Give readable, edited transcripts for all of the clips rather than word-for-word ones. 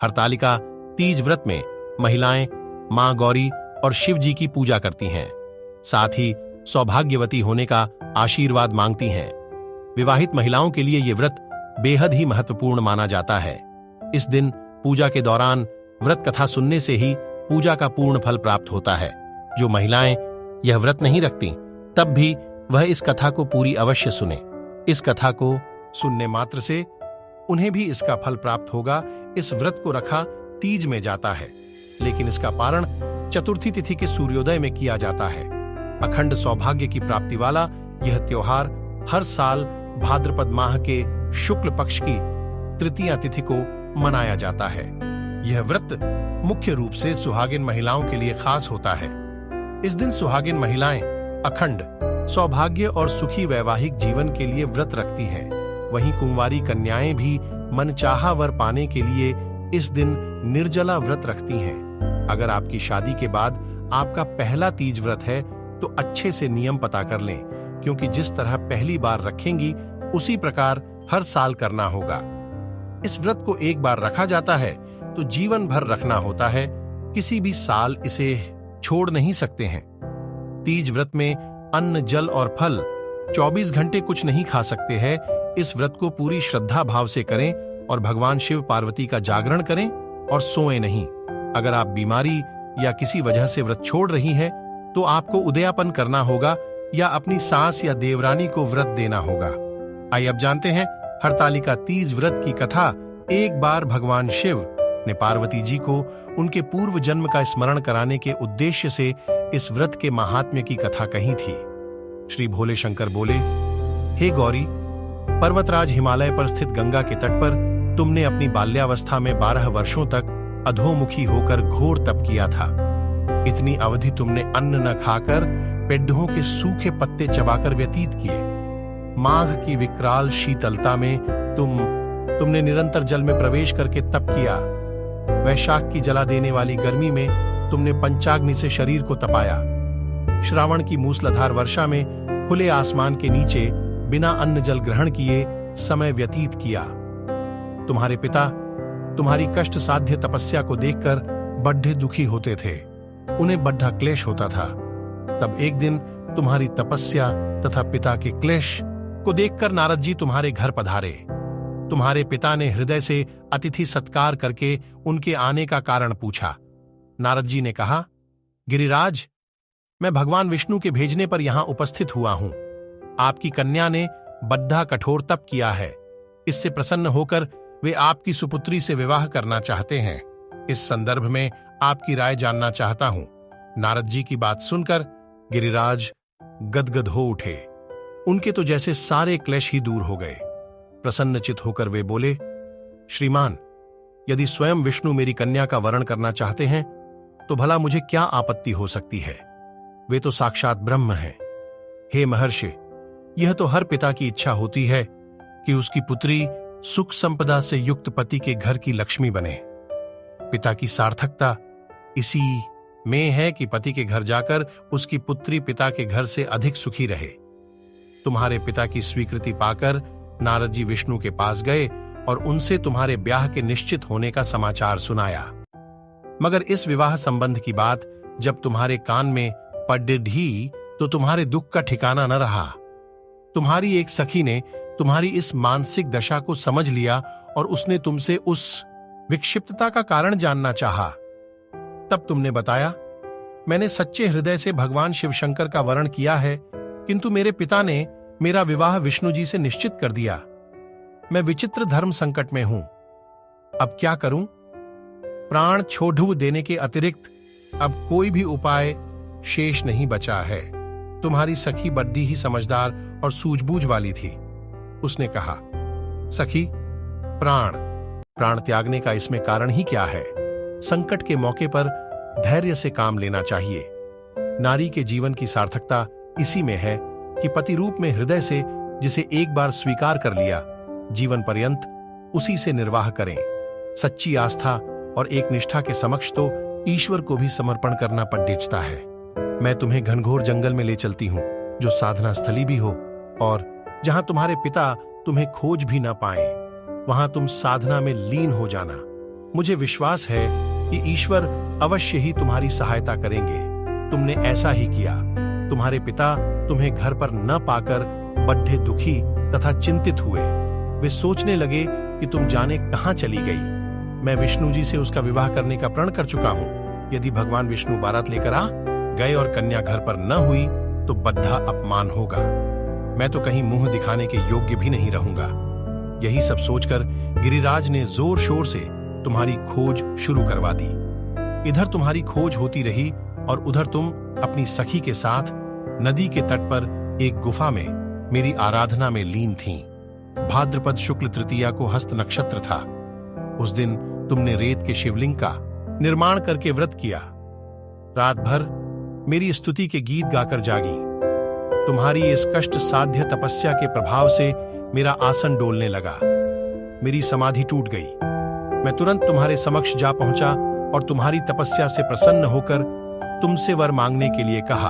हरतालिका तीज व्रत में महिलाएं मां गौरी और शिव जी की पूजा करती हैं। साथ ही सौभाग्यवती होने का आशीर्वाद मांगती हैं। विवाहित महिलाओं के लिए यह व्रत बेहद ही महत्वपूर्ण माना जाता है। इस दिन पूजा के दौरान व्रत कथा सुनने से ही पूजा का पूर्ण फल प्राप्त होता है। जो महिलाएं यह व्रत नहीं रखती तब भी वह इस कथा को पूरी अवश्य सुने। इस कथा को सुनने मात्र से उन्हें भी इसका फल प्राप्त होगा। इस व्रत को रखा तीज में जाता है, लेकिन इसका पारण चतुर्थी तिथि के सूर्योदय में किया जाता है। अखंड सौभाग्य की प्राप्ति वाला यह त्योहार हर साल भाद्रपद माह के शुक्ल पक्ष की तृतीया तिथि को मनाया जाता है। यह व्रत मुख्य रूप से सुहागिन महिलाओं के लिए खास होता है। इस दिन सुहागिन महिलाएं अखंड सौभाग्य और सुखी वैवाहिक जीवन के लिए व्रत रखती हैं। वहीं कुंवारी कन्याएं भी मनचाहा वर पाने के लिए इस दिन निर्जला व्रत रखती हैं। अगर आपकी शादी के बाद आपका पहला तीज व्रत है तो अच्छे से नियम पता कर लें, क्योंकि जिस तरह पहली बार रखेंगी उसी प्रकार हर साल करना होगा। इस व्रत को एक बार रखा जाता है तो जीवन भर रखना होता है, किसी भी साल इसे छोड़ नहीं सकते हैं। तीज व्रत में अन्न जल और फल 24 घंटे कुछ नहीं खा सकते हैं। इस व्रत को पूरी श्रद्धा भाव से करें और भगवान शिव पार्वती का जागरण करें और सोएं नहीं। अगर आप बीमारी या किसी वजह से व्रत छोड़ रही हैं तो आपको उदयापन करना होगा या अपनी सास या देवरानी को व्रत देना होगा। आइए अब जानते हैं हरतालिका तीज व्रत की कथा। एक बार भगवान शिव ने पार्वती जी को उनके पूर्व जन्म का स्मरण कराने के उद्देश्य से इस व्रत के महात्म्य की कथा कही थी। श्री भोले शंकर बोले, हे गौरी, पर्वतराज हिमालय पर स्थित गंगा के तट पर तुमने अपनी बाल्यावस्था में 12 वर्षों तक अधोमुखी होकर घोर तप किया था। इतनी अवधि तुमने अन्न न खाकर पेड्ढों के सूखे पत्ते चबाकर व्यतीत किए। माघ की विकराल शीतलता में तुमने निरंतर जल में प्रवेश करके तप किया। वैशाख की जला देने वाली गर्मी में तुमने पंचाग्नि से शरीर को तपाया। श्रावण की मूसलाधार वर्षा में खुले आसमान के नीचे बिना अन्न जल ग्रहण किए समय व्यतीत किया। तुम्हारे पिता तुम्हारी कष्ट साध्य तपस्या को देखकर बड्ढे दुखी होते थे, उन्हें बड्ढा क्लेश होता था। तब एक दिन तुम्हारी तपस्या तथा पिता के क्लेश को देखकर नारद जी तुम्हारे घर पधारे। तुम्हारे पिता ने हृदय से अतिथि सत्कार करके उनके आने का कारण पूछा। नारद जी ने कहा, गिरिराज, मैं भगवान विष्णु के भेजने पर यहां उपस्थित हुआ हूं। आपकी कन्या ने बड्ढा कठोर तप किया है। इससे प्रसन्न होकर वे आपकी सुपुत्री से विवाह करना चाहते हैं। इस संदर्भ में आपकी राय जानना चाहता हूं। नारद जी की बात सुनकर गिरिराज गदगद हो उठे। उनके तो जैसे सारे क्लेश ही दूर हो गए। प्रसन्नचित होकर वे बोले, श्रीमान, यदि स्वयं विष्णु मेरी कन्या का वरण करना चाहते हैं तो भला मुझे क्या आपत्ति हो सकती है। वे तो साक्षात ब्रह्म हैं। हे महर्षि, यह तो हर पिता की इच्छा होती है कि उसकी पुत्री सुख संपदा से युक्त पति के घर की लक्ष्मी बने। पिता की सार्थकता इसी में है कि पति के घर जाकर उसकी पुत्री पिता के घर से अधिक सुखी रहे। तुम्हारे पिता की स्वीकृति पाकर नारद जी विष्णु के पास गए और उनसे तुम्हारे ब्याह के निश्चित होने का समाचार सुनाया। मगर इस विवाह संबंध की बात जब तुम्हारे कान में पड़ी तो तुम्हारे दुख का ठिकाना न रहा। तुम्हारी एक सखी ने तुम्हारी इस मानसिक दशा को समझ लिया और उसने तुमसे उस विक्षिप्तता का कारण जानना चाहा। तब तुमने बताया, मैंने सच्चे हृदय से भगवान शिव शंकर का वरण किया है, किंतु मेरे पिता ने मेरा विवाह विष्णु जी से निश्चित कर दिया। मैं विचित्र धर्म संकट में हूं, अब क्या करूं? प्राण छोड़ देने के अतिरिक्त अब कोई भी उपाय शेष नहीं बचा है। तुम्हारी सखी बड्डी ही समझदार और सूझबूझ वाली थी। उसने कहा, सखी, प्राण त्यागने का इसमें कारण ही क्या है? संकट के मौके पर धैर्य से काम लेना चाहिए। नारी के जीवन की सार्थकता इसी में है कि पति रूप में हृदय से जिसे एक बार स्वीकार कर लिया, जीवन पर्यंत उसी से निर्वाह करें। सच्ची आस्था और एक निष्ठा के समक्ष तो ईश्वर को भी समर्पण करना पड़ता है। मैं तुम्हें घनघोर जंगल में ले चलती हूं, जो साधना स्थली भी हो, और जहां तुम्हारे पिता तुम्हें खोज भी न पाए, वहां तुम साधना में लीन हो जाना। मुझे विश्वास है कि ईश्वर अवश्य ही तुम्हारी सहायता करेंगे। तुमने ऐसा ही किया। तुम्हारे पिता तुम्हें घर पर न पाकर बड्ढे दुखी तथा चिंतित हुए। वे सोचने लगे कि तुम जाने कहां चली गई। मैं विष्णु जी से उसका विवाह करने का प्रण कर चुका हूं। यदि भगवान विष्णु बारात लेकर आ गए और कन्या घर पर न हुई तो बद्धा अपमान होगा। मैं तो कहीं मुंह दिखाने के योग्य भी नहीं रहूंगा। यही सब सोचकर गिरिराज ने जोर शोर से तुम्हारी खोज शुरू करवा दी। इधर तुम्हारी खोज होती रही और उधर तुम अपनी सखी के साथ नदी के तट पर एक गुफा में मेरी आराधना में लीन थीं। भाद्रपद शुक्ल तृतीया को हस्त नक्षत्र था। उस दिन तुमने रेत के शिवलिंग का निर्माण करके व्रत किया। रात भर मेरी स्तुति के गीत गाकर जागी। तुम्हारी इस कष्ट साध्य तपस्या के प्रभाव से मेरा आसन डोलने लगा। मेरी समाधि टूट गई। मैं तुरंत तुम्हारे समक्ष जा पहुंचा और तुम्हारी तपस्या से प्रसन्न होकर तुमसे वर मांगने के लिए कहा।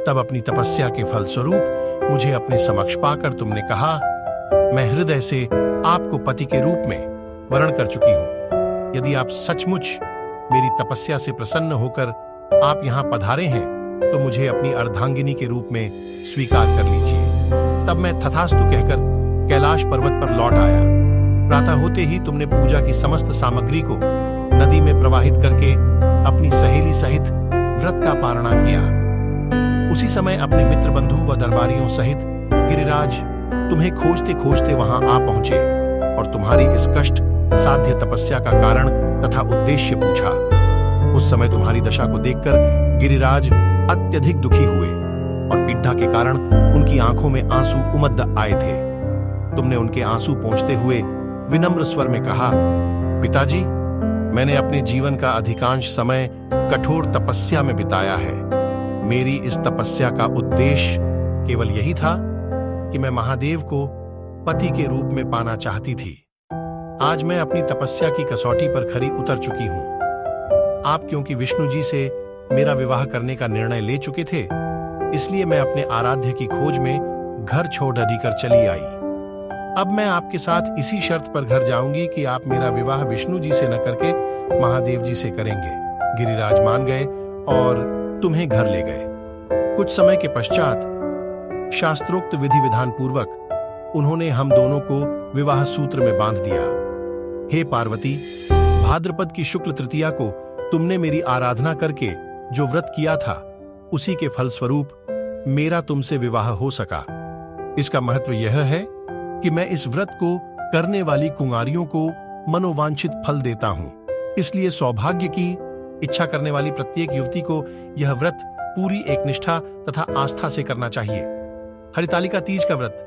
तब अपनी तपस्या के फलस्वरूप मुझे अपने समक्ष पाकर तुमने कहा, मैं हृदय से आपको पति के रूप में वरण कर चुकी हूं। यदि आप सचमुच मेरी तपस्या से प्रसन्न होकर आप यहां पधारे हैं तो मुझे अपनी अर्धांगिनी के रूप में स्वीकार कर लीजिए। तब मैं तथास्तु कहकर कैलाश पर्वत पर लौट आया। प्रातः होते ही तुमने पूजा की समस्त सामग्री को नदी में प्रवाहित करके अपनी सहेली सहित व्रत का पारणा किया। उसी समय अपने मित्र बंधु व दरबारियों सहित गिरिराज तुम्हें खोजते खोजते वहां आ पहुंचे और तुम्हारी इस कष्ट साध्य तपस्या का कारण तथा उद्देश्य पूछा। उस समय तुम्हारी दशा को देखकर गिरिराज अत्यधिक दुखी हुए और पीड़ा के कारण उनकी आंखों में आंसू उमड़ आए थे। तुमने उनके आंसू पोंछते हुए विनम्र स्वर में कहा, पिताजी, मैंने अपने जीवन का अधिकांश समय कठोर तपस्या में बिताया है। मेरी इस तपस्या का उद्देश्य केवल यही था कि मैं महादेव को पति के रूप में पाना चाहती थी। आज मैं अपनी तपस्या की कसौटी पर खरी उतर चुकी हूं। आप क्योंकि विष्णु जी से मेरा विवाह करने का निर्णय ले चुके थे, इसलिए मैं अपने आराध्य की खोज में घर छोड़ कर चली आई। अब मैं आपके साथ इसी शर्त पर घर जाऊंगी कि आप मेरा विवाह विष्णु जी से न करके महादेव जी से करेंगे। गिरिराज मान गए और तुम्हें घर ले गए। कुछ समय के पश्चात शास्त्रोक्त विधि विधान पूर्वक उन्होंने हम दोनों को विवाह सूत्र में बांध दिया। हे पार्वती, भाद्रपद की शुक्ल तृतीया को तुमने मेरी आराधना करके जो व्रत किया था, उसी के फलस्वरूप मेरा तुमसे विवाह हो सका। इसका महत्व यह है कि मैं इस व्रत को करने वाली कुंवारियों को मनोवांछित फल देता हूं। इसलिए सौभाग्य की इच्छा करने वाली प्रत्येक युवती को यह व्रत पूरी एकनिष्ठा तथा आस्था से करना चाहिए। हरितालिका तीज का व्रत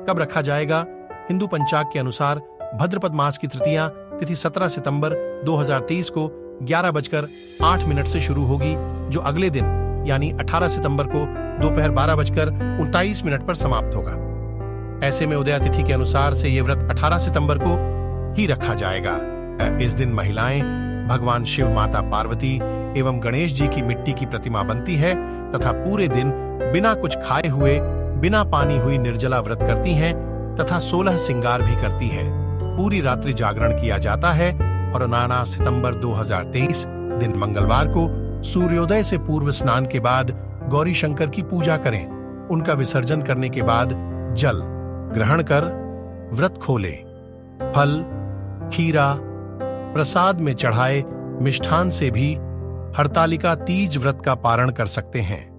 कब रखा जाएगा? हिंदू पंचाग के अनुसार भद्रपद मास की तृतीया तिथि 17 सितंबर 2023 को 11:08 से शुरू होगी, जो अगले दिन यानी 18 सितंबर को दोपहर 12:39 पर समाप्त होगा। ऐसे में उदया तिथि के अनुसार से यह व्रत 18 सितंबर को ही रखा जाएगा। इस दिन महिलाएं भगवान शिव, माता पार्वती एवं गणेश जी की मिट्टी की प्रतिमा बनती है तथा पूरे दिन बिना कुछ खाए हुए, बिना पानी हुई निर्जला व्रत करती हैं तथा 16 श्रृंगार भी करती है। पूरी रात्रि जागरण किया जाता है और 9 सितंबर 2023 दिन मंगलवार को सूर्योदय से पूर्व स्नान के बाद गौरी शंकर की पूजा करें। उनका विसर्जन करने के बाद जल ग्रहण कर व्रत खोलें। फल, खीरा, प्रसाद में चढ़ाए मिष्ठान से भी हरतालिका तीज व्रत का पारण कर सकते हैं।